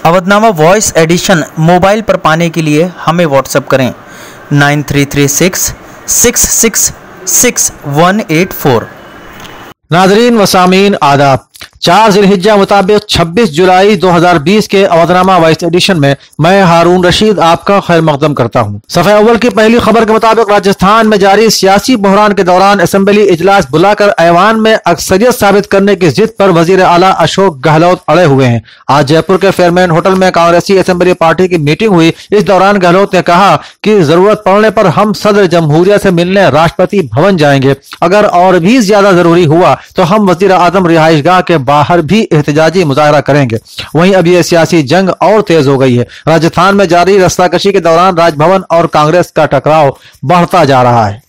Avadhnama voice addition mobile पर पाने के लिए हमें व्हाट्सएप करें 9336666184। नाज़रीन व सामीन आदाब। 4 ज़िलहिज्जा मुताबिक 26 जुलाई 2020 के अवधनामा वॉइस एडिशन में मैं हारून रशीद आपका खैर मकदम करता हूँ। सफ़े अव्वल की पहली खबर के मुताबिक राजस्थान में जारी सियासी बहरान के दौरान असेंबली इजलास बुलाकर ऐवान में अक्सरियत साबित करने की जिद पर वजीर आला अशोक गहलोत अड़े हुए हैं। आज जयपुर के फेयरमैन होटल में कांग्रेसी असेंबली पार्टी की मीटिंग हुई। इस दौरान गहलोत ने कहा कि जरूरत पड़ने पर हम सदर जमहूरिया से मिलने राष्ट्रपति भवन जाएंगे। अगर और भी ज्यादा जरूरी हुआ तो हम वजीर आजम रिहाइशगाह के बाहर भी एहतजाजी मुजाहरा करेंगे। वहीं अब यह सियासी जंग और तेज हो गई है। राजस्थान में जारी रस्साकशी के दौरान राजभवन और कांग्रेस का टकराव बढ़ता जा रहा है।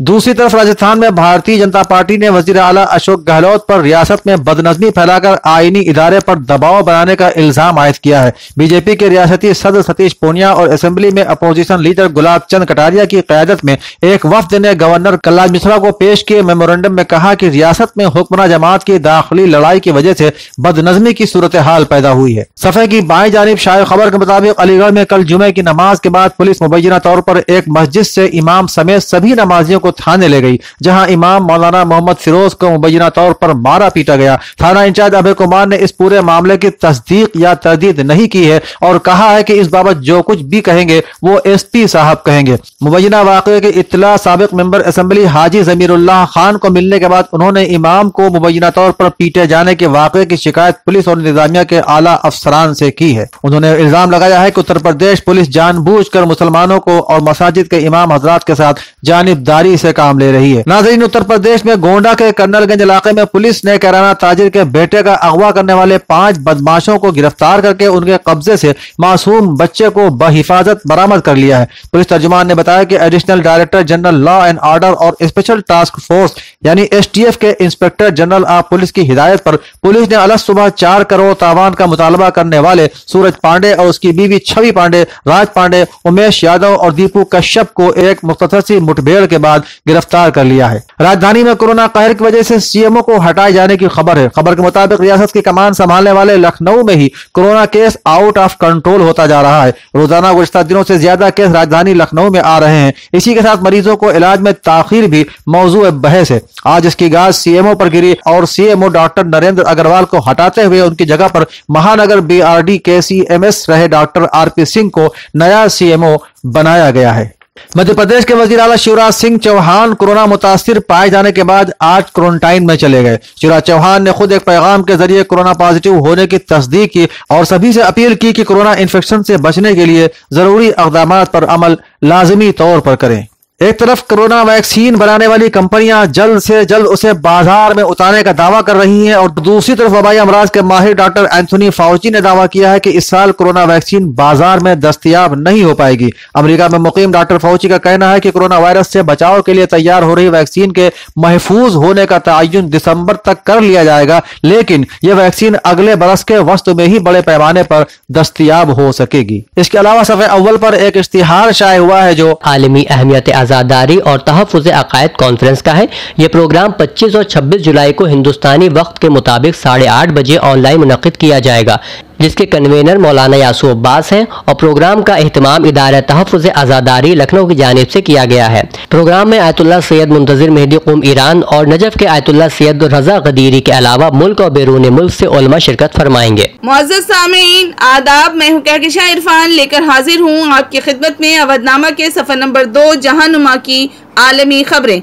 दूसरी तरफ राजस्थान में भारतीय जनता पार्टी ने वजीर आला अशोक गहलोत पर रियासत में बदनज़मी फैलाकर आईनी इदारे पर दबाव बनाने का इल्जाम आयद किया है। बीजेपी के रियासती सदर सतीश पूनिया और असेंबली में अपोजिशन लीडर गुलाब चंद कटारिया की क़यादत में एक वफ्द ने गवर्नर कलराज मिश्रा को पेश किए मेमोरेंडम में कहा कि रियासत में हुक्मरान जमात की दाखिली लड़ाई की वजह से बदनज़मी की सूरत हाल पैदा हुई है। सफ़े की बाईं जानिब शाये खबर के मुताबिक अलीगढ़ में कल जुमे की नमाज के बाद पुलिस मुबैना तौर पर एक मस्जिद से इमाम समेत सभी नमाजियों को थाने ले गई, जहां इमाम मौलाना मोहम्मद फिरोज को मुबैना तौर पर मारा पीटा गया। थाना इंचार्ज अभय कुमार ने इस पूरे मामले की तस्दीक या तरदीद नहीं की है और कहा है कि इस बाबत जो कुछ भी कहेंगे वो एसपी साहब कहेंगे। मुबैना वाक़े की इत्तला साबिक मेंबर असेंबली हाजी ज़मीरुल्लाह खान को मिलने के बाद उन्होंने इमाम को मुबैना तौर पर पीटे जाने के वाक़े की शिकायत पुलिस और इंतजामिया के आला अफसरान से की है। उन्होंने इल्जाम लगाया है कि उत्तर प्रदेश पुलिस जानबूझकर मुसलमानों को और मसाजिद के इमाम हजरात के साथ जानिबदारी से काम ले रही है। नाज़रीन, उत्तर प्रदेश में गोंडा के कर्नलगंज इलाके में पुलिस ने किराना ताजिर के बेटे का अगवा करने वाले 5 बदमाशों को गिरफ्तार करके उनके कब्जे से मासूम बच्चे को बहिफाजत बरामद कर लिया है। पुलिस तर्जुमान ने बताया कि additional director general law and order और स्पेशल टास्क फोर्स यानी एसटीएफ के इंस्पेक्टर जनरल ऑफ पुलिस की हिदायत पर पुलिस ने अलग सुबह 4 करोड़ तावान का मुतालबा करने वाले सूरज पांडे और उसकी बीवी छवि पांडे, राज पांडे, उमेश यादव और दीपू कश्यप को एक मुख्तसर सी मुठभेड़ के बाद गिरफ्तार कर लिया है। राजधानी में कोरोना कहर की वजह से सीएमओ को हटाए जाने की खबर है। खबर के मुताबिक रियासत की कमान संभालने वाले लखनऊ में ही corona case out of control होता जा रहा है। रोजाना गुज़िश्ता दिनों से ज्यादा केस राजधानी लखनऊ में आ रहे हैं। इसी के साथ मरीजों को इलाज में ताखीर भी मौजू बहस है। आज इसकी गाज सीएमओ पर गिरी और सीएमओ डॉक्टर नरेंद्र अग्रवाल को हटाते हुए उनकी जगह पर महानगर बीआरडी के सीएमएस रहे डॉक्टर आरपी सिंह को नया सीएमओ बनाया गया है। मध्य प्रदेश के वजीर आला शिवराज सिंह चौहान कोरोना मुतासिर पाए जाने के बाद आज क्वारंटाइन में चले गए। शिवराज चौहान ने खुद एक पैगाम के जरिए कोरोना पॉजिटिव होने की तस्दीक की और सभी से अपील की कि कोरोना इन्फेक्शन से बचने के लिए जरूरी इक़दामात पर अमल लाजमी तौर पर करें। एक तरफ कोरोना वैक्सीन बनाने वाली कंपनियां जल्द से जल्द उसे बाजार में उतारने का दावा कर रही हैं और दूसरी तरफ वबाई अमराज के माहिर डॉक्टर एंथोनी फाउची ने दावा किया है कि इस साल कोरोना वैक्सीन बाजार में दस्तयाब नहीं हो पाएगी। अमेरिका में मुकीम डॉक्टर फाउची का कहना है कि कोरोना वायरस से बचाव के लिए तैयार हो रही वैक्सीन के महफूज होने का तयन दिसंबर तक कर लिया जाएगा, लेकिन यह वैक्सीन अगले बरस के वस्त में ही बड़े पैमाने पर दस्तयाब हो सकेगी। इसके अलावा सफ़े अव्वल पर एक इश्तिहार शाये हुआ है जो आलमी अहमियत आज़ादारी और तहफ़्फ़ुज़ अक़ायद कॉन्फ्रेंस का है। ये प्रोग्राम 25 और 26 जुलाई को हिंदुस्तानी वक्त के मुताबिक 8:30 बजे ऑनलाइन मुनक़्क़िद किया जाएगा, जिसके कन्वीनर मौलाना यासूफ अब्बास हैं और प्रोग्राम का एहतमाम इदारा तहफ़्फ़ुज़ आज़ादारी लखनऊ की जानिब से किया गया है। प्रोग्राम में आयतुल्लाह सैयद मुंतज़िर मेहदी क़ौम ईरान और नजफ़ के आयतुल्लाह सैयद रज़ा ग़दीरी के अलावा मुल्क और बैरून मुल्क से उलमा शिरकत फरमाएंगे। मुअज़्ज़ज़ सामीन आदाब, मैं हूँ कहकशां इरफान लेकर हाजिर हूँ आपकी खिदमत में अवधनामा के सफ़र नंबर 2 जहानुमा की आलमी खबरें।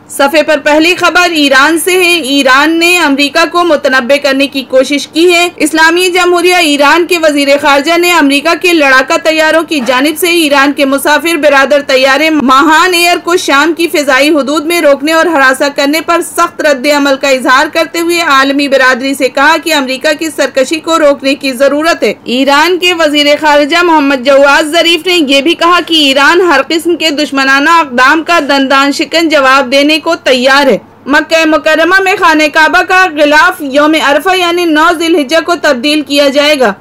सफ़े पर पहली खबर ईरान से है। ईरान ने अमेरिका को मुतनब्बे करने की कोशिश की है। इस्लामी जमहूरिया ईरान के वजीर खारजा ने अमेरिका के लड़ाका तैयारों की जानिब से ईरान के मुसाफिर बिरादर तैयारे महान एयर को शाम की फिजाई हुदूद में रोकने और हरासा करने पर सख्त रद्द अमल का इजहार करते हुए आलमी बिरादरी से कहा कि अमेरिका की सरकशी को रोकने की जरूरत है। ईरान के वजीर खारजा मोहम्मद जवाद ज़रीफ ने यह भी कहा कि ईरान हर किस्म के दुश्मनाना अक़दाम का दंदान शिकन जवाब देने को तैयार है। मक्का मुकर्रमा में खाने काबा का गिलाफ यौम अरफा यानी 9 ज़िलहिज्जा को तब्दील किया जाएगा।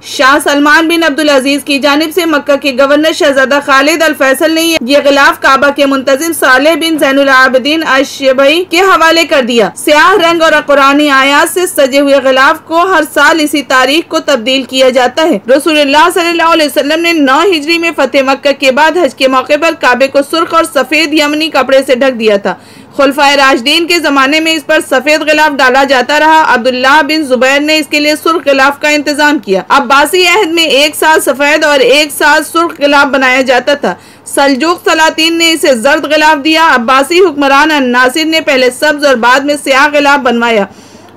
شاہ سلمان بن عبدالعزیز کی جانب سے مکہ کے گورنر شہزادہ خالد الفیصل نے یہ غلاف کعبہ کے منتظم صالح بن زین العابدین الشیبئی کے حوالے کر دیا۔ سیاہ رنگ اور قرآنی آیات سے سجے ہوئے غلاف کو ہر سال اسی تاریخ کو تبدیل کیا جاتا ہے۔ رسول اللہ صلی اللہ علیہ وسلم نے 9 ہجری میں فتح مکہ کے بعد حج کے موقع پر کعبے کو سرخ اور سفید یمنی کپڑے سے ڈھک دیا تھا۔ خلفائے راشدین کے زمانے میں اس پر سفید غلاف ڈالا جاتا رہا۔ عبداللہ بن زبیر نے اس کے لیے سرخ غلاف کا انتظام کیا۔ عباسی عہد میں ایک سال سفید اور ایک سال سرخ غلاف بنایا جاتا تھا۔ سلجوق سلاطین نے اسے زرد غلاف دیا۔ عباسی حکمران الناصر نے پہلے سبز اور بعد میں سیاہ غلاف بنوایا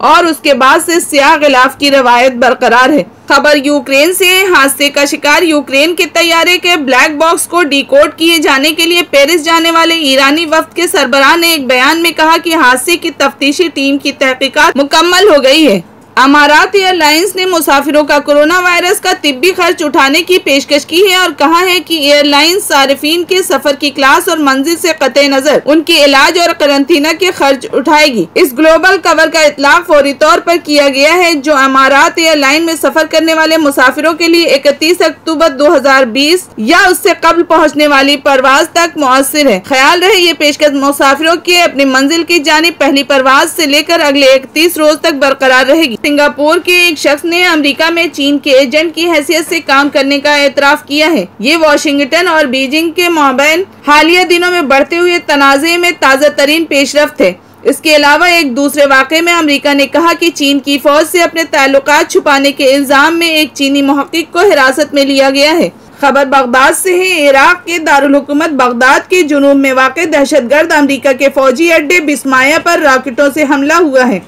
اور اس کے بعد سے سیاہ غلاف کی روایت برقرار ہے۔ خبر یوکرین سے، حادثے کا شکار یوکرین کے طیارے کے بلیک باکس کو ڈی کوڈ کیے جانے کے لیے پیرس جانے والے ایرانی وفد کے سربراہ نے ایک بیان میں کہا کہ حادثے کی تفتیشی ٹیم کی تحقیقات مکمل ہو گئی ہے۔ امارات ایئر لائنز نے مسافروں کا کورونا وائرس کا طبی خرچ اٹھانے کی پیشکش کی ہے اور کہا ہے کہ ایئر لائنز صارفین کے سفر کی کلاس اور منزل سے قطع نظر ان کے علاج اور قرنطینہ کے خرچ اٹھائے گی۔ اس گلوبل کور کا اطلاق فوری طور پر کیا گیا ہے جو امارات ایئر لائن میں سفر کرنے والے مسافروں کے لیے 31 اکتوبر 2020 یا اس سے قبل پہنچنے والی پرواز تک مؤثر ہے۔ خیال رہے یہ پیشکش مسافروں کے اپنی منزل کی جانب پہلی پرواز سے لے کر اگلے 31 روز تک برقرار رہے گی۔ سنگاپور کے ایک شخص نے امریکہ میں چین کے ایجنٹ کی حیثیت سے کام کرنے کا اعتراف کیا ہے۔ یہ واشنگٹن اور بیجنگ کے مابین حالیہ دنوں میں بڑھتے ہوئے تنازع میں تازہ ترین پیش رفت ہے۔ اس کے علاوہ ایک دوسرے واقعے میں امریکہ نے کہا کہ چین کی فوج سے اپنے تعلقات چھپانے کے الزام میں ایک چینی محقق کو حراست میں لیا گیا ہے۔ خبر بغداد سے ہے۔ عراق کے دارالحکومت بغداد کے جنوب میں واقع دہشت گرد امریکہ کے فوجی اڈے بسمایا پر راکٹوں سے حملہ ہوا ہے۔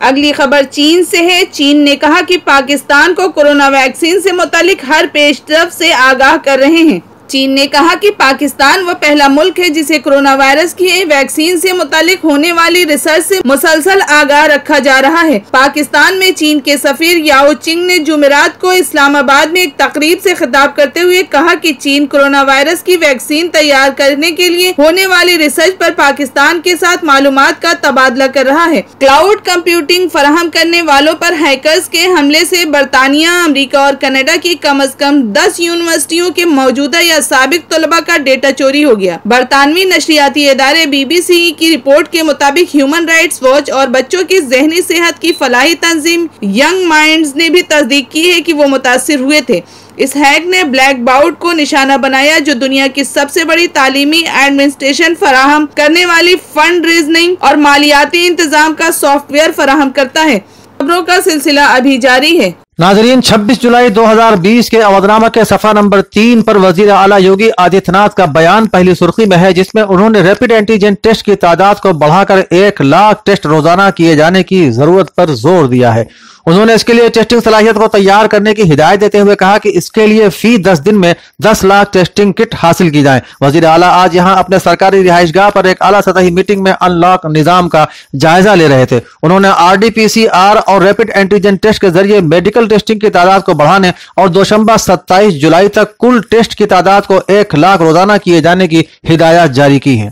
اگلی خبر چین سے ہے۔ چین نے کہا کہ پاکستان کو کورونا ویکسین سے متعلق ہر پیش رفت سے آگاہ کر رہے ہیں۔ چین نے کہا کہ پاکستان وہ پہلا ملک ہے جسے کورونا وائرس کی ویکسین سے متعلق ہونے والی ریسرچ سے مسلسل آگاہ رکھا جا رہا ہے۔ پاکستان میں چین کے سفیر یاو چنگ نے جمعرات کو اسلام آباد میں ایک تقریب سے خطاب کرتے ہوئے کہا کہ چین کورونا وائرس کی ویکسین تیار کرنے کے لیے ہونے والی ریسرچ پر پاکستان کے ساتھ معلومات کا تبادلہ کر رہا ہے۔ کلاؤڈ کمپیوٹنگ فراہم کرنے والوں پر ہیکرز کے حملے سے برطانیہ، امریکہ اور کینیڈا کی کم از کم 10 یونیورسٹیوں کے موجودہ یا سابق طلباء کا ڈیٹا چوری ہو گیا۔ برطانوی نشریاتی ادارے BBC کی رپورٹ کے مطابق ہیومن رائٹس واچ اور بچوں کی ذہنی صحت کی فلاحی تنظیم ینگ مائنڈز نے بھی تصدیق کی ہے کہ وہ متاثر ہوئے تھے۔ اس ہیک نے بلیک باؤٹ کو نشانہ بنایا جو دنیا کی سب سے بڑی تعلیمی ایڈمنسٹریشن فراہم کرنے والی فنڈ ریزنگ اور مالیاتی انتظام کا سافٹ ویئر فراہم کرتا ہے۔ خبروں کا سلسلہ ابھی جاری ہے۔ ناظرین، 26 جولائی 2020 کے اودھ نامہ کے صفحہ نمبر 3 پر وزیر اعلیٰ یوگی آدتیہ ناتھ کا بیان پہلی سرخی میں ہے، جس میں انہوں نے ریپڈ اینٹیجن ٹیسٹ کی تعداد کو بڑھا کر 1 لاکھ ٹیسٹ روزانہ کیے جانے کی ضرورت پر زور دیا ہے۔ انہوں نے اس کے لیے ٹیسٹنگ صلاحیت کو تیار کرنے کی ہدایت دیتے ہوئے کہا کہ اس کے لیے فی 10 دن میں 10 لاکھ ٹیسٹنگ کٹ حاصل کی جائیں۔ وزیر اعلیٰ آج یہاں اپنے سرکاری رہائش گاہ پر ایک اعلیٰ سطحی میٹنگ میں ان لاک نظام کا جائزہ لے رہے تھے۔ انہوں نے RT-PCR اور ریپڈ اینٹیجن ٹیسٹ کے ذریعے میڈیکل ٹیسٹنگ کی تعداد کو بڑھانے اور دوشنبہ 27 جولائی تک کل ٹیسٹ کی تعداد کو 1 لاکھ روزانہ کیے جانے کی ہدایات جاری کی ہیں۔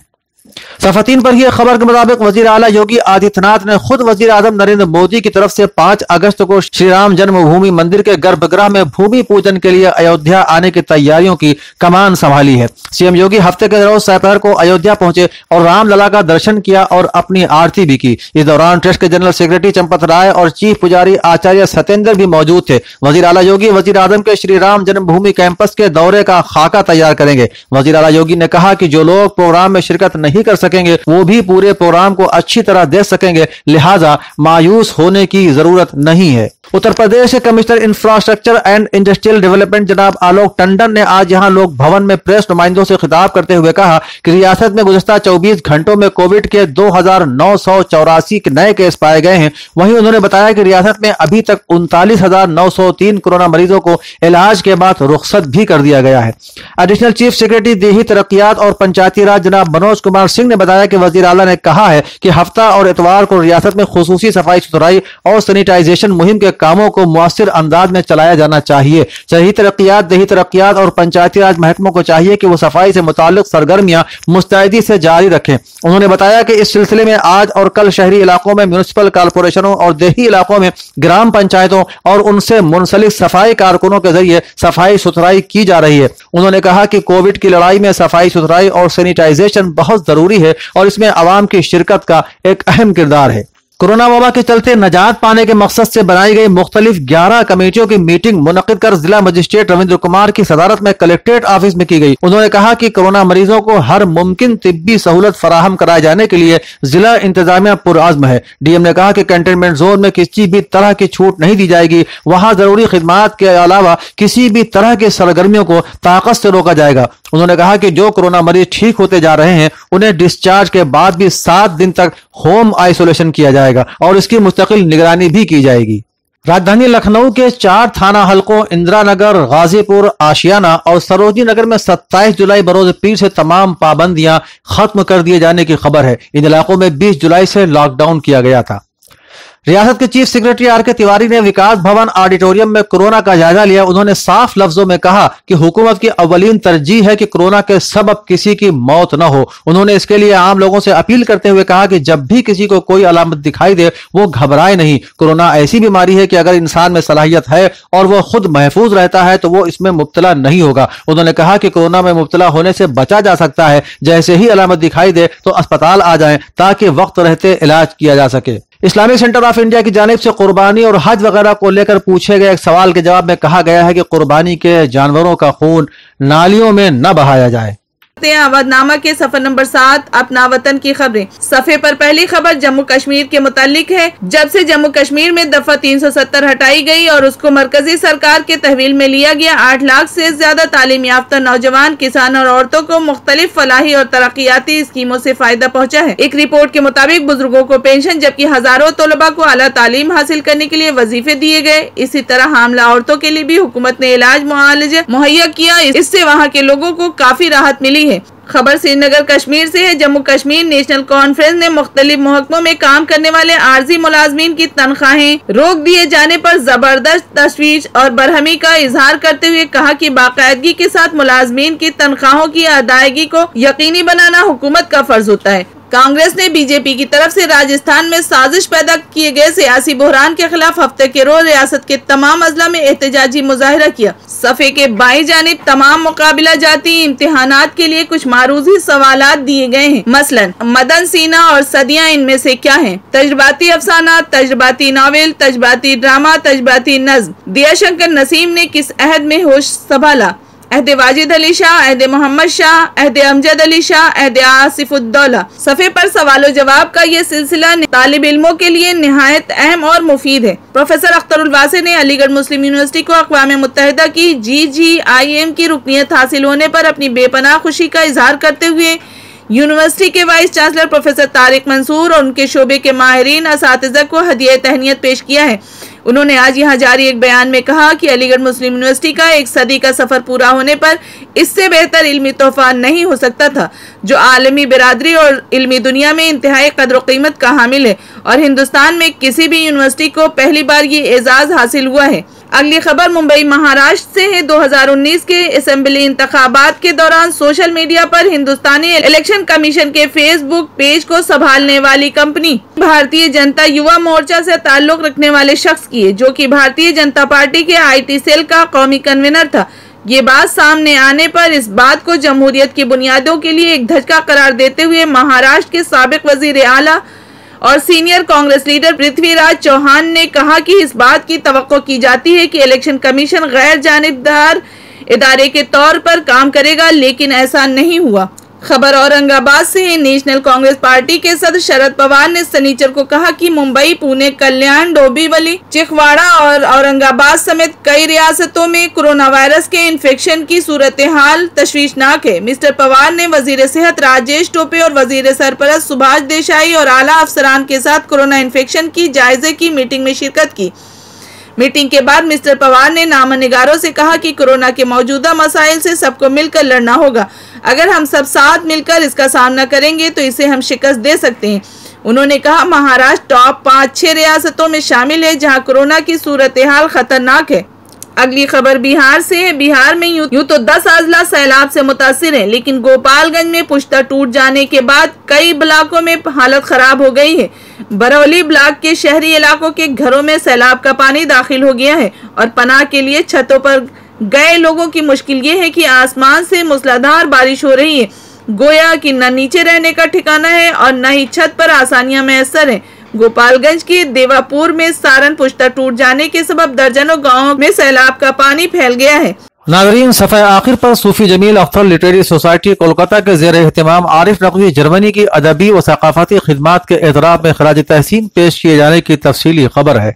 صفحہ 3 پر یہ خبر کے مطابق وزیر اعلیٰ یوگی آدتیہ ناتھ نے خود وزیر اعظم نریندر مودی کی طرف سے 5 اگست کو شری رام جنم بھومی مندر کے گربھ گرہ میں بھومی پوجن کے لیے ایودھیا آنے کی تیاریوں کی کمان سنبھالی ہے۔ CM یوگی ہفتے کے روز دوپہر کو ایودھیا پہنچے اور رام للا کا درشن کیا اور اپنی آرتی بھی کی۔ اس دوران ٹرسٹ کے جنرل سیکرٹری چمپت رائے اور چیف پجاری آچاریہ ستیندر بھی موجود تھے۔ وزیر اعلیٰ یوگی وزیر اعظم کے شری رام جنم بھومی کیمپس کے دورے کا خاکہ تیار کریں گے۔ وزیر اعلیٰ یوگی نے کہا کہ جو لوگ پروگرام میں شرکت نہیں کر سکیں گے وہ بھی پورے پروگرام کو اچھی طرح دیکھ سکیں گے، لہٰذا مایوس ہونے کی ضرورت نہیں ہے۔ اتر پردیش کے commissioner infrastructure and industrial development جناب آلوک ٹنڈن نے آج یہاں لوک بھون میں پریس نمائندوں سے خطاب کرتے ہوئے کہا کہ ریاست میں گزشتہ 24 گھنٹوں میں کووڈ کے 2984 نئے کیس پائے گئے ہیں۔ وہیں انہوں نے بتایا کہ ریاست میں ابھی تک 39,903 کورونا مریضوں کو علاج کے بعد رخصت بھی کر دیا گیا ہے۔ ایڈیشنل چیف سیکرٹری دیہی ترقیات اور پنچایتی راج جناب منوج کمار सिंह ने बताया कि वज़ीर आला ने कहा है कि हफ्ता और इतवार को रियासत में खुसूसी सफाई सुथराई और सैनिटाइजेशन मुहिम के कामों को मुअस्सिर अंदाज में चलाया जाना चाहिए। शहरी तरक्कियात, देही तरक्कियात और पंचायती राज महकमों को चाहिए कि वो सफाई से मुताल्लिक सरगर्मियां मुस्तैदी से जारी रखें। उन्होंने बताया कि इस सिलसिले में आज और कल शहरी इलाकों में म्युनिसिपल कॉर्पोरेशनों और देही इलाकों में ग्राम पंचायतों और उनसे मुंसलिक सफाई कारकुनों के जरिए सफाई सुथराई की जा रही है। उन्होंने कहा कि कोविड की लड़ाई में सफाई सुथराई और सैनिटाइजेशन बहुत जरूरी है और इसमें आवाम की शिरकत का एक अहम किरदार है। कोरोना वबा के चलते निजात पाने के मकसद से बनाई गई मुख्तलिफ 11 कमेटियों की मीटिंग मुनक्किद कर जिला मजिस्ट्रेट रविंद्र कुमार की सदारत में कलेक्ट्रेट ऑफिस में की गई। उन्होंने कहा कि कोरोना मरीजों को हर मुमकिन तिब्बी सहूलत फराहम कराए जाने के लिए जिला इंतजामिया पुरआज़्म है। डीएम ने कहा कि कंटेनमेंट जोन में किसी भी तरह की छूट नहीं दी जाएगी। वहां जरूरी खिदमात के अलावा किसी भी तरह की सरगर्मियों को ताकत से रोका जाएगा। उन्होंने कहा कि जो कोरोना मरीज ठीक होते जा रहे हैं उन्हें डिस्चार्ज के बाद भी 7 दिन तक होम आइसोलेशन किया जाएगा और इसकी मुस्तकिल निगरानी भी की जाएगी। राजधानी लखनऊ के 4 थाना हलकों इंदिरा नगर, गाजीपुर, आशियाना और सरोजनी नगर में 27 जुलाई बरोज पीर से तमाम पाबंदियां खत्म कर दिए जाने की खबर है। इन इलाकों में 20 जुलाई से लॉकडाउन किया गया था। रियासत के चीफ सेक्रेटरी आर के तिवारी ने विकास भवन ऑडिटोरियम में कोरोना का जायजा लिया। उन्होंने साफ लफ्जों में कहा कि हुकूमत की अव्वलीन तरजीह है कि कोरोना के सबब किसी की मौत न हो। उन्होंने इसके लिए आम लोगों से अपील करते हुए कहा कि जब भी किसी को कोई अलामत दिखाई दे वो घबराए नहीं। कोरोना ऐसी बीमारी है कि अगर इंसान में सलाहियत है और वो खुद महफूज रहता है तो वो इसमें मुब्तला नहीं होगा। उन्होंने कहा कि कोरोना में मुब्तला होने से बचा जा सकता है। जैसे ही अलामत दिखाई दे तो अस्पताल आ जाएं ताकि वक्त रहते इलाज किया जा सके। इस्लामिक सेंटर ऑफ इंडिया की जानिब से कुर्बानी और हज वगैरह को लेकर पूछे गए एक सवाल के जवाब में कहा गया है कि कुर्बानी के जानवरों का खून नालियों में न बहाया जाए। अवधनामा के सफर नंबर 7 अपना वतन की खबरें। सफे पर पहली खबर जम्मू कश्मीर के मुतालिक है। जब से जम्मू कश्मीर में दफा 370 हटाई गई और उसको मरकजी सरकार के तहवील में लिया गया, 8 लाख से ज्यादा तालीम याफ्ता नौजवान, किसान और औरतों को मुख्तलिफ फलाही और तरक्याती स्कीमों से फायदा पहुँचा है। एक रिपोर्ट के मुताबिक बुजुर्गों को पेंशन जबकि हजारों तलबा को आला तालीम हासिल करने के लिए वजीफे दिए गए। इसी तरह हामला औरतों के लिए भी हुकूमत ने इलाज मुआलजा मुहैया किया। इससे वहाँ के लोगों को काफी राहत मिली है। खबर श्रीनगर कश्मीर से है। जम्मू कश्मीर नेशनल कॉन्फ्रेंस ने मुख्तलिफ महकमों में काम करने वाले आर्जी मुलाजमीन की तनख्वाहें रोक दिए जाने पर जबरदस्त तशवीश और बरहमी का इजहार करते हुए कहा कि बाकायदगी के साथ मुलाजमीन की तनख्वाहों की अदायगी को यकीनी बनाना हुकूमत का फर्ज होता है। कांग्रेस ने बीजेपी की तरफ से राजस्थान में साजिश पैदा किए गए सियासी बहरान के खिलाफ हफ्ते के रोज रियासत के तमाम अजला में एहतजाजी मुजाहिरा किया। सफे के बाईं जानिब तमाम मुकाबिला जाती इम्तिहानात के लिए कुछ मारूजी सवालात दिए गए हैं। मसलन मदन सीना और सदियां इनमें से क्या हैं? तजर्बाती अफसाना, तजर्बाती नावल, तजर्बाती ड्रामा, तजर्बाती नज्म। दिया शंकर नसीम ने किस अहद में होश संभाला? अहदे वाजिद अली शाह, अहदे मोहम्मद शाह, अहदे अमजद अली शाह, अहदे आसिफुद्दौला। सफे पर सवालों जवाब का ये सिलसिला तालिब इल्मों के लिए निहायत अहम और मुफीद है। प्रोफेसर अख्तरुल वासी ने अलीगढ़ मुस्लिम यूनिवर्सिटी को अक़वाम मुत्तहिदा की GGIM की रुकनियत हासिल होने पर अपनी बेपनाह खुशी का इजहार करते हुए यूनिवर्सिटी के vice chancellor professor Tariq Mansoor और उनके शोबे के माहिरीन असातिज़ा को हदिया तहनीत पेश किया है। उन्होंने आज यहाँ जारी एक बयान में कहा कि अलीगढ़ मुस्लिम यूनिवर्सिटी का 1 सदी का सफर पूरा होने पर इससे बेहतर इल्मी तोहफा नहीं हो सकता था, जो आलमी बिरादरी और इल्मी दुनिया में इंतहाई कदर कीमत का हामिल है और हिंदुस्तान में किसी भी यूनिवर्सिटी को पहली बार ये एजाज हासिल हुआ है। अगली खबर मुंबई महाराष्ट्र से है। 2019 के असेंबली इंतखाबात के दौरान सोशल मीडिया पर हिंदुस्तानी इलेक्शन कमीशन के फेसबुक पेज को संभालने वाली कंपनी भारतीय जनता युवा मोर्चा से ताल्लुक रखने वाले शख्स की है, जो कि भारतीय जनता पार्टी के IT सेल का कौमी कन्वीनर था। ये बात सामने आने पर इस बात को जमहूरियत की बुनियादों के लिए एक धचका करार देते हुए महाराष्ट्र के साबिक वजीर आला और सीनियर कांग्रेस लीडर पृथ्वीराज चौहान ने कहा कि इस बात की तवक्को की जाती है कि इलेक्शन कमीशन गैर जानिबदार इदारे के तौर पर काम करेगा, लेकिन ऐसा नहीं हुआ। खबर औरंगाबाद से है। नेशनल कांग्रेस पार्टी के सदस्य शरद पवार ने शनिचर को कहा कि मुंबई, पुणे, कल्याण, डोंबिवली, चिखवाड़ा और औरंगाबाद समेत कई रियासतों में कोरोना वायरस के इन्फेक्शन की सूरत हाल तशवीशनाक है। मिस्टर पवार ने वजीर सेहत राजेश टोपे और वजीर सरपरस्त सुभाष देसाई और आला अफसरान के साथ कोरोना इन्फेक्शन की जायजे की मीटिंग में शिरकत की। मीटिंग के बाद मिस्टर पवार ने नामनिगारों से कहा कि कोरोना के मौजूदा मसाइल से सबको मिलकर लड़ना होगा। اگر ہم سب ساتھ مل کر اس کا سامنا کریں گے تو اسے ہم شکست دے سکتے ہیں۔ انہوں نے کہا مہاراشٹر ٹاپ 5-6 ریاستوں میں شامل ہے جہاں کورونا کی صورتحال خطرناک ہے۔ اگلی خبر بہار سے ہے۔ بہار میں یوں تو 10 اضلاع سیلاب سے متاثر ہیں، لیکن گوپال گنج میں پشتہ ٹوٹ جانے کے بعد کئی علاقوں میں حالت خراب ہو گئی ہے۔ برولئی بلاک کے شہری علاقوں کے گھروں میں سیلاب کا پانی داخل ہو گیا ہے اور پناہ کے لیے چھتوں پر گئے لوگوں کی مشکل یہ ہے کہ آسمان سے موسلادھار بارش ہو رہی ہے، گویا کہ نہ نیچے رہنے کا ٹھکانہ ہے اور نہ ہی چھت پر آسانیاں میسر ہیں۔ گوپال گنج کی دیواپور میں سارن پشتہ ٹوٹ جانے کے سبب درجنوں گاؤں میں سیلاب کا پانی پھیل گیا ہے۔ ناظرین، صفحہ آخر پر صوفی جمیل اختر لٹریری سوسائٹی کولکتہ کے زیر اہتمام عارف نقوی جرمنی کی ادبی و ثقافتی خدمات کے اعتراف میں خراج تحسین پیش کیے جانے کی تفصیلی خبر ہے۔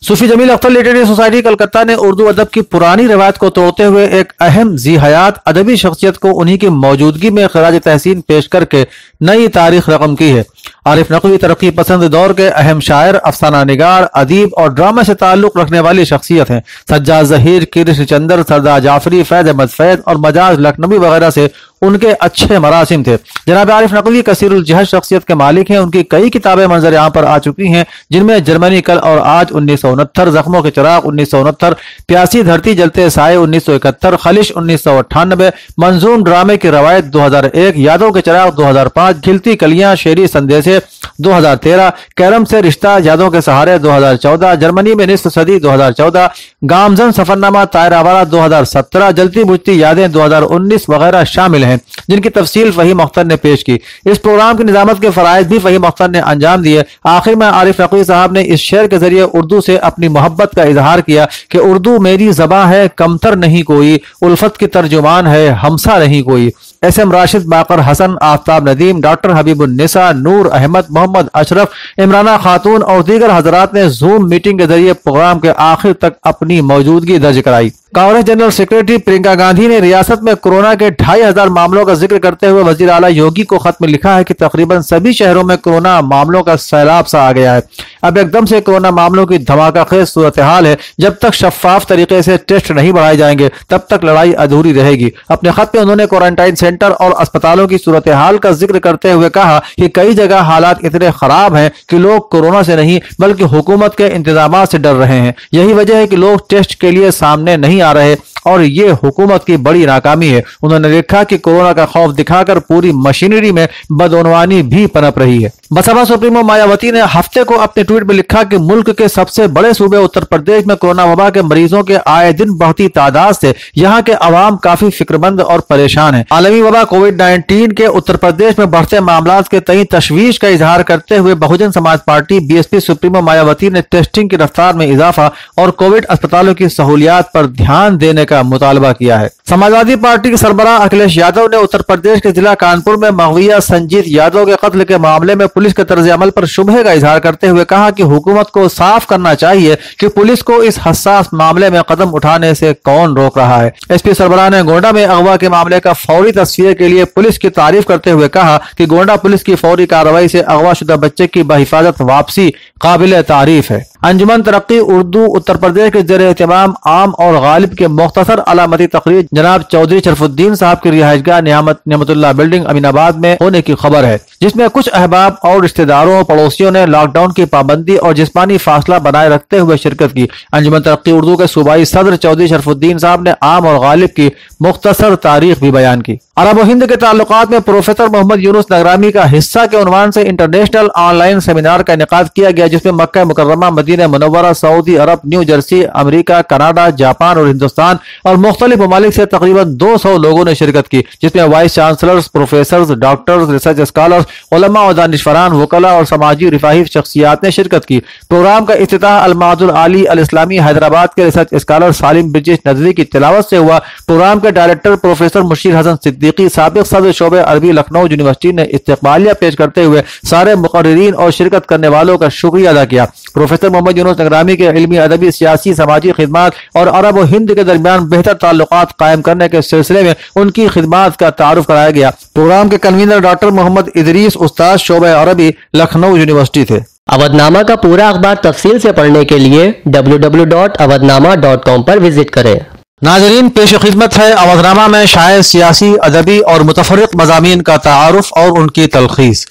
صوفی جمیل اختر لٹریری سوسائٹی کلکتہ نے اردو ادب کی پرانی روایت کو توڑتے ہوئے ایک اہم ذی حیات ادبی شخصیت کو انہی کی موجودگی میں خراج تحسین پیش کر کے نئی تاریخ رقم کی ہے۔ عارف نقوی ترقی پسند دور کے اہم شاعر، افسانہ نگار، ادیب اور ڈرامے سے تعلق رکھنے والی شخصیت ہیں۔ سجاد ظہیر، کرشن چندر، سردار جعفری، فیض احمد فیض اور مجاز لکھنوی وغیرہ سے ان کے اچھے مراسم تھے۔ جناب عارف نقوی کثیر الجہد شخصیت کے مالک ہیں۔ ان کی کئی کتابیں منظر عام پر آ چکی ہیں، جن میں جرمنی کل اور آج 1969، زخموں کے چراغ 1969، پیاسی دھرتی جلتے سائے 1971، خلش 1998، منظوم ڈرامے کی روایت 2001، یادوں کے چراغ 2005، کھلتی کلیاں شعری سندیسے 2013، کیرم سے رشتہ یادوں کے سہارے 2014، جرمنی میں نصف صدی 2014، گامزن سفرنامہ طائر آوارہ 2017، جلتی بجھتی یادیں 2019 وغیرہ شامل ہیں، جن کی تفصیل فہیم اختر نے پیش کی۔ اس پروگرام کی نظامت کے فرائض بھی فہیم اختر نے انجام دیے۔ آخر میں عارف نقوی صاحب نے اس شعر کے ذریعے اردو سے اپنی محبت کا اظہار کیا کہ اردو میری زباں ہے، کمتر نہیں کوئی، الفت کی ترجمان ہے، ہمسا نہیں کوئی۔ ایس ایم راشد، باقر حسن، آفتاب ندیم، ڈاکٹر حبیب النساء، نور احمد، محمد اشرف، عمرانہ خاتون اور دیگر حضرات نے زوم میٹنگ کے ذریعے پروگرام کے آخر تک اپنی موجودگی درج کرائی۔ کانگریس جنرل سیکریٹری پرینکا گاندھی نے ریاست میں کورونا کے 2500 معاملوں کا ذکر کرتے ہوئے وزیر اعلیٰ یوگی کو خط میں لکھا ہے کہ تقریباً سبھی شہروں میں کورونا معاملوں کا سیلاب سا آ گیا ہے۔ اب ایک دم سے کورونا معاملوں کی دھماکہ خیز صورتحال ہے۔ جب تک شفاف طریقے سے ٹیسٹ نہیں بڑھائے جائیں گے تب تک لڑائی ادھوری رہے گی۔ اپنے خط میں انہوں نے کوارنٹائن سینٹر اور اسپتالوں کی صورتحال کا ذکر کرتے ہوئے کہا کہ کئی جگہ حالات اتنے خراب ہیں کہ لوگ کورونا سے نہیں بلکہ حکومت کے انتظامات سے ڈر رہے ہیں۔ یہی وجہ ہے کہ لوگ ٹیسٹ کے لیے سامنے نہیں آ رہے اور یہ حکومت کی بڑی ناکامی ہے۔ انہوں نے لکھا کہ کورونا کا خوف دکھا کر پوری مشینری میں بدعنوانی بھی پنپ رہی ہے۔ بسپا سپریمو مایاوتی نے ہفتے کو اپنے ٹویٹ میں لکھا کہ ملک کے سب سے بڑے صوبے اتر پردیش میں کورونا وبا کے مریضوں کے آئے دن بڑھتی تعداد سے یہاں کے عوام کافی فکر مند اور پریشان ہیں۔ عالمی وبا کووڈ-19 کے اتر پردیش میں بڑھتے معاملات کے تئیں تشویش کا اظہار کرتے ہوئے بہوجن سماج پارٹی BSP سپریمو مایاوتی نے ٹیسٹنگ کی رفتار میں اضافہ اور کووڈ اسپتالوں کی سہولیات پر دھیان دینے کا مطالبہ کیا ہے۔ سماجوادی پارٹی کے سربراہ اکھلیش یادو نے اتر پردیش کے ضلع کانپور میں مغویہ سنجیت یادو کے قتل کے معاملے میں پولیس کے طرز عمل پر شبہے کا اظہار کرتے ہوئے کہا کہ حکومت کو صاف کرنا چاہیے کہ پولیس کو اس حساس معاملے میں قدم اٹھانے سے کون روک رہا ہے۔ SP سربراہ نے گونڈا میں اغوا کے معاملے کا فوری تصفیہ کے لیے پولیس کی تعریف کرتے ہوئے کہا کہ گونڈا پولیس کی فوری کارروائی سے اغوا شدہ بچے کی بحفاظت واپسی قابل تعریف ہے۔ انجمن ترقی اردو اتر پردیش کے زیر اہتمام عام اور غالب کے مختصر علامتی تقریر جناب چودھری شرف الدین صاحب کی رہائش گاہ نعمت اللہ بلڈنگ امین آباد میں ہونے کی خبر ہے، جس میں کچھ احباب اور رشتہ داروں پڑوسیوں نے لاک ڈاؤن کی پابندی اور جسمانی فاصلہ بنائے رکھتے ہوئے شرکت کی۔ انجمن ترقی اردو کے صوبائی صدر چودھری شرف الدین صاحب نے عام اور غالب کی مختصر تاریخ بھی بیان کی۔ عرب و ہند کے تعلقات میں پروفیسر محمد یونس نگرامی کا حصہ کے عنوان سے انٹرنیشنل آن لائن سیمینار کا انعقاد کیا گیا، جس میں مکہ مکرمہ، مدینہ منورہ، سعودی عرب، نیو جرسی، امریکہ، کینیڈا، جاپان اور ہندوستان اور مختلف ممالک سے تقریباً 200 لوگوں نے شرکت کی، جس میں vice chancellors, professors, doctors, research scholars, علماء و دانشوران، وکلاء اور سماجی رفاہی شخصیات نے شرکت کی۔ پروگرام کا افتتاح المعہد العالی الاسلامی حیدرآباد کے ریسرچ اسکالر سالم برجش ندوی کی تلاوت سے ہوا۔ پروگرام کے ڈائریکٹر پروفیسر مشیر حسن صدیقی، سابق صدر شعبہ عربی لکھنؤ یونیورسٹی نے استقبالیہ پیش کرتے ہوئے سارے مقررین اور شرکت کرنے والوں کا شکریہ ادا کیا۔ پروفیسر محمد یونس نگرامی کے علمی، ادبی، سیاسی، سماجی خدمات اور عرب و ہند کے درمیان بہتر تعلقات قائم کرنے کے سلسلے میں ان کی خدمات کا تعارف کرایا گیا۔ پروگرام کے کنوینر ڈاکٹر محمد ادریس استاد شعبہ عربی لکھنؤ یونیورسٹی تھے۔ اودھنامہ کا پورا اخبار تفصیل سے پڑھنے کے لیے www.awadhnama.com پر وزٹ کریں۔ नाजरीन, पेश खिदमत है अवधनामा में शायर, सियासी, अदबी और मुतफर्रिक मज़ामीन का तारुफ और उनकी तलखीस।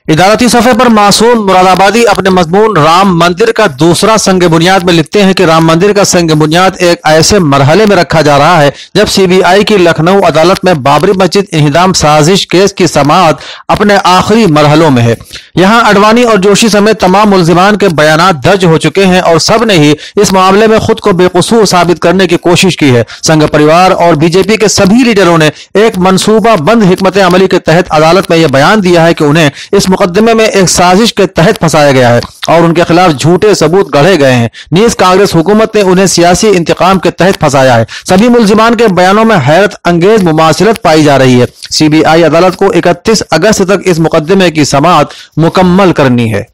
इदारती सफ़े पर मासूम मुरादाबादी अपने मजमून राम मंदिर का दूसरा संग बुनियाद में लिखते हैं कि राम मंदिर का संग बुनियाद एक ऐसे मरहले में रखा जा रहा है जब CBI की लखनऊ अदालत में बाबरी मस्जिद इंहिदाम साजिश केस की समाअत अपने आखिरी मरहलों में है। यहाँ अडवाणी और जोशी समेत तमाम मुल्जिमान के बयानात दर्ज हो चुके हैं और सब ने ही इस मामले में खुद को बेकसूर साबित करने की कोशिश की है। संघ परिवार और BJP के सभी लीडरों ने एक मंसूबा बंद हिकमत अमली के तहत अदालत में यह बयान दिया है कि उन्हें इस मुकदमे में एक साजिश के तहत फंसाया गया है और उनके खिलाफ झूठे सबूत गढ़े गए हैं। नीज कांग्रेस हुकूमत ने उन्हें सियासी इंतकाम के तहत फंसाया है। सभी मुल्जिमान के बयानों में हैरत अंगेज मुमासिलत पाई जा रही है। CBI अदालत को 31 अगस्त तक इस मुकदमे की समाअत मुकम्मल करनी है।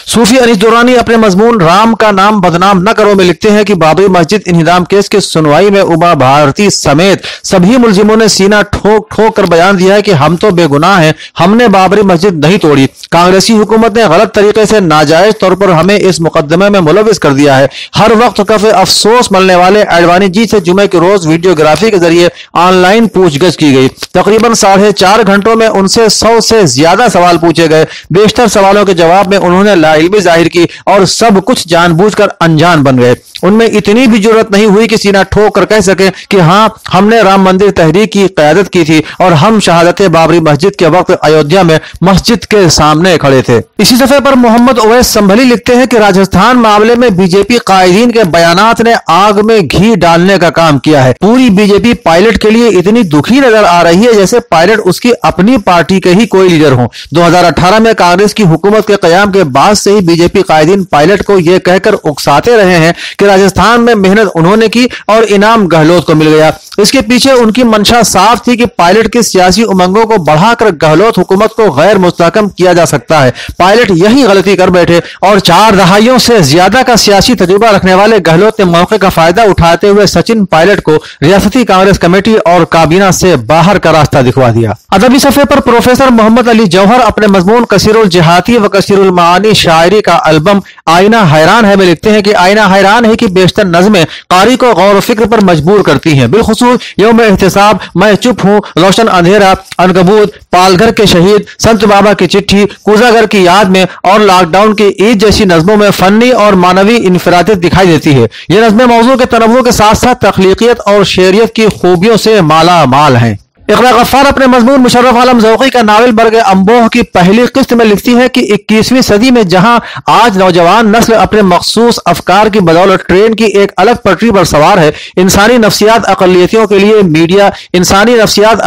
सूफी अनीस दुरानी अपने मजमून राम का नाम बदनाम न करो में लिखते हैं कि बाबरी मस्जिद इंहिदाम केस की सुनवाई में उमा भारती समेत सभी मुल्जिमों ने सीना ठोक ठोक कर बयान दिया है कि हम तो बेगुनाह हैं, हमने बाबरी मस्जिद नहीं तोड़ी। कांग्रेसी हुकूमत ने गलत तरीके से नाजायज तौर पर हमें इस मुकदमे में मुलविस कर दिया है। हर वक्त कफे अफसोस मलने वाले अडवाणी जी से जुमे के रोज वीडियोग्राफी के जरिए ऑनलाइन पूछगछ की गई। तकरीबन 4.5 घंटों में उनसे 100 से ज्यादा सवाल पूछे गए। बेशतर सवालों के जवाब में उन्होंने लाइल्मी जाहिर की और सब कुछ जानबूझकर अनजान बन गए। उनमें इतनी भी जरूरत नहीं हुई कि सीना ठोक कर कह सके कि हाँ, हमने राम मंदिर तहरीक की क़यादत की थी और हम शहादत बाबरी मस्जिद के वक्त अयोध्या में मस्जिद के सामने खड़े थे। इसी सफ़े पर मोहम्मद ओवैस संभली लिखते हैं कि राजस्थान मामले में BJP कायदीन के बयानात ने आग में घी डालने का काम किया है। पूरी BJP पायलट के लिए इतनी दुखी नजर आ रही है जैसे पायलट उसकी अपनी पार्टी के ही कोई लीडर हो। 2018 में कांग्रेस की हुकूमत के कयाम के बाद से ही BJP कायदीन पायलट को यह कहकर उकसाते रहे हैं कि राजस्थान में मेहनत उन्होंने की और इनाम गहलोत को मिल गया। इसके पीछे उनकी मंशा साफ थी कि पायलट की सियासी उमंगों को बढ़ाकर गहलोत हुकूमत को गैर मुस्तहकम किया जा सकता है। पायलट यही गलती कर बैठे और 4 दहाइयों से ज्यादा का सियासी तजुर्बा रखने वाले गहलोत ने मौके का फायदा उठाते हुए सचिन पायलट को रियासती कांग्रेस कमेटी और काबीना से बाहर का रास्ता दिखवा दिया। अदबी सफ़े पर प्रोफेसर मोहम्मद अली जौहर अपने मजमून कसीरुल जिहाती व कसीरुल मानी शायरी का एल्बम आईना हैरान है में लिखते हैं कि आईना हैरान है कि बेशतर नज़में कारी को गौर व फिक्र पर मजबूर करती हैं। बिलखुसूस यौम एहतिसाब, मैं चुप हूँ, रोशन अंधेरा, अनकबूत, पालघर के शहीद, संत बाबा की चिट्ठी, कुजागर की याद में और लॉकडाउन की ईद जैसी नज़मों में फनी और मानवी इनफरादियत दिखाई देती है। ये नज़में मौजू के तनव्वुर के साथ साथ तख्लीकियत और शेरियत की खूबियों से माला माल हैं। इक़रा गफ्फार अपने मजमून मुशर्रफ आलम ज़ौक़ी का नावल बर्ग अम्बोह की पहली किस्त में लिखती है कि 21वीं सदी में जहां आज नौजवान नस्ल अपने मखसूस अफकार की बदौलत ट्रेन की एक अलग पटरी पर सवार है, इंसानी नफ्सियात अक़लियतों के लिए मीडिया इंसानी नफ्सियात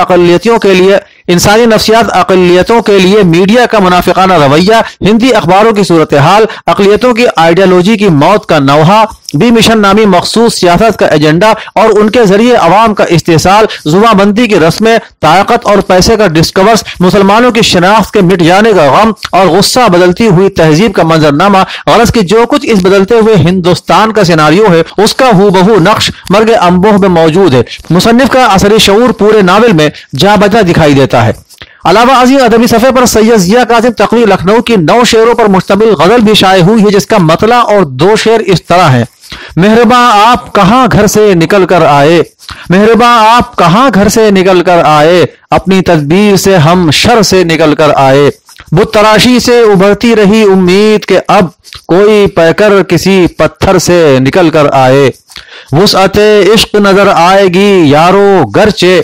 अक़लियतों के लिए मीडिया का मुनाफिकाना रवैया, हिंदी अखबारों की सूरत हाल, अक़लियतों की आइडियोलॉजी की मौत का नौहा, बी मिशन नामी मखसूस सियासत का एजेंडा और उनके जरिए अवाम का इस्तेसाल, जुबाबंदी की रस्में, ताकत और पैसे का डिस्कवर्स, मुसलमानों की शनाख्त के मिट जाने का गम और गुस्सा, बदलती हुई तहजीब का मंजरनामा, गरज की जो कुछ इस बदलते हुए हिंदुस्तान का सिनारियो है उसका हूबहू नक्श मर्ग अम्बोह में मौजूद है। मुसन्निफ का असरी शऊर पूरे नावल में जा बजा दिखाई देता है। अलावा अजीम अदबी सफ़े पर सैयद जिया कासिम तकरी लखनऊ की 9 शेरों पर मुश्तमिल गजल भी शाये हुई है, जिसका मतला और 2 शेर इस तरह हैं। मेहरबा आप कहाँ घर से निकल कर आए, मेहरबा आप कहाँ घर से निकल कर आए, अपनी तदबीर से हम शर से निकल कर आए, बुत तराशी से उभरती रही उम्मीद के अब कोई पैकर किसी पत्थर से निकल कर आए, वुसअते इश्क नजर आएगी यारो गरचे,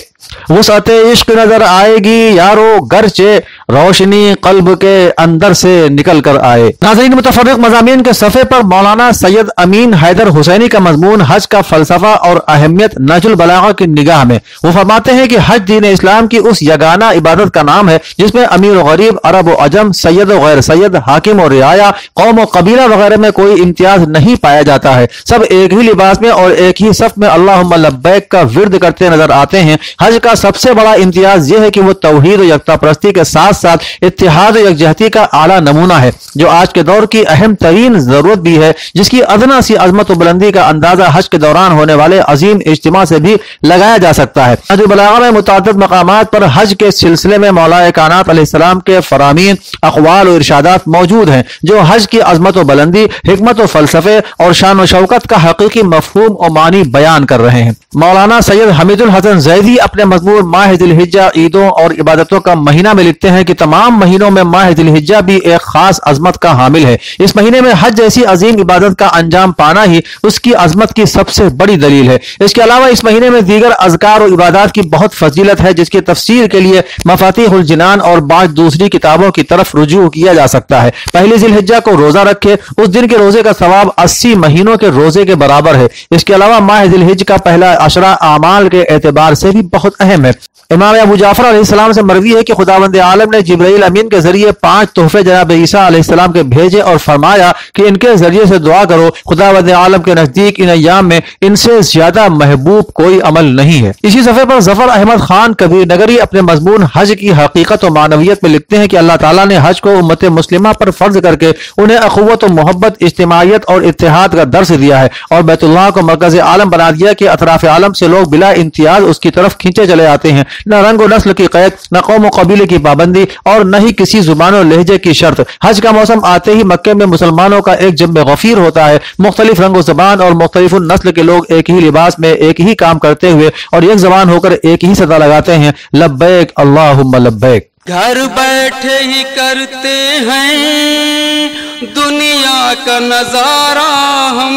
वुसअते इश्क नजर आएगी यारो गरचे, रोशनी कल्ब के अंदर से निकल कर आए। नाज़रीन, मुतफर्रिक मज़ामीन के सफ़े पर मौलाना सैयद अमीन हैदर हुसैनी का मजमून हज का फलसफा और अहमियत नजुल बलागा की निगाह में। वो फरमाते हैं कि हज दीन इस्लाम की उस यगाना इबादत का नाम है जिसमें अमीर व गरीब, अरब व अजम, सैयद व गैर सैयद, हाकिम और रियाया, कौम व कबीला वगैरह में कोई इम्तियाज नहीं पाया जाता है। सब एक ही लिबास में और एक ही सफ में अल्लाहुम्मा लब्बैक का विर्द करते नजर आते हैं। हज हज का सबसे बड़ा इम्तियाज यह है कि वो तौहीद और यकतापरस्ती के साथ साथ इत्तिहाद और यकजहती का आला नमूना है, जो आज के दौर की अहम तरीन जरूरत भी है, जिसकी अदना सी अजमत और बुलंदी का अंदाजा हज के दौरान होने वाले अजीम इज्तिमा से भी लगाया जा सकता है। नहजुल बलागा में मुतअद्दिद मकामात पर हज के सिलसिले में मौलाए कायनात अलैहिस्सलाम के फरामीन, अक़वाल और इरशादात मौजूद हैं, जो हज की अजमत और बुलंदी, हिकमत और फलसफे और शान व शौकत का हकीकी मफहूम और मानी बयान कर रहे हैं। मौलाना सैयद हमीदुल हसन ज़ैदी अपने मज़मून माह ज़िलहिज्जा, ईदों और इबादतों का महीना में लिखते हैं कि तमाम महीनों में माह ज़िलहिज्जा भी एक खास अजमत का हामिल है। इस महीने में हज जैसी अजीम इबादत का अंजाम पाना ही उसकी अजमत की सबसे बड़ी दलील है। इसके अलावा इस महीने में दीगर अज़कार और इबादत की बहुत फजीलत है, जिसकी तफसीर के लिए मफातिहुल जिनान और बाद दूसरी किताबों की तरफ रुजू किया जा सकता है। पहली ज़िलहिज्जा को रोजा रखे, उस दिन के रोजे का सवाब 80 महीनों के रोजे के बराबर है। इसके अलावा माह ज़िलहिज्जा का पहला अशरा आमाल के एतबार से भी बहुत अहम है। इमाम अबू जाफर अलैहिस्सलाम से मरवी है कि खुदावंद आलम ने जिब्राइल अमीन के जरिए 5 तोहफे जनाब ईसा अलैहिस्सलाम के भेजे और फरमाया कि इनके जरिए से दुआ करो, खुदावंद आलम के नजदीक इन अय्याम में इनसे ज्यादा महबूब कोई अमल नहीं है। इसी सफ़े पर जफर अहमद खान कबीर नगरी अपने मजमून हज की हकीकत और मानवियत में लिखते हैं कि अल्लाह ताला ने हज को उम्मत मुस्लिमा पर फर्ज करके उन्हें अखुवत और मोहब्बत, इज्तिमाइयत और इत्तेहाद का दर्स दिया है और बैतुल्लाह को मरकज आलम बना दिया कि अतराफ आलम से लोग बिला इम्तियाज उसकी तरफ खींचे चले आते हैं। न रंग और नस्ल की कैद, न कौम और कबीले की पाबंदी और न ही किसी जुबान और लहजे की शर्त। हज का मौसम आते ही मक्के में मुसलमानों का एक जम्ब गफीर होता है। मुख्तलिफ रंग ज़बान और मुख्तलिफ नस्ल के लोग एक ही लिबास में एक ही काम करते हुए और एक जबान होकर एक ही सदा लगाते हैं, लब्बैक अल्लाहुम्मा लब्बैक। घर बैठे ही करते हैं दुनिया का नजारा, हम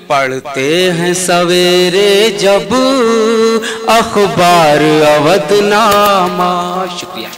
पढ़ते हैं सवेरे जब अखबार अवधनामा। शुक्रिया।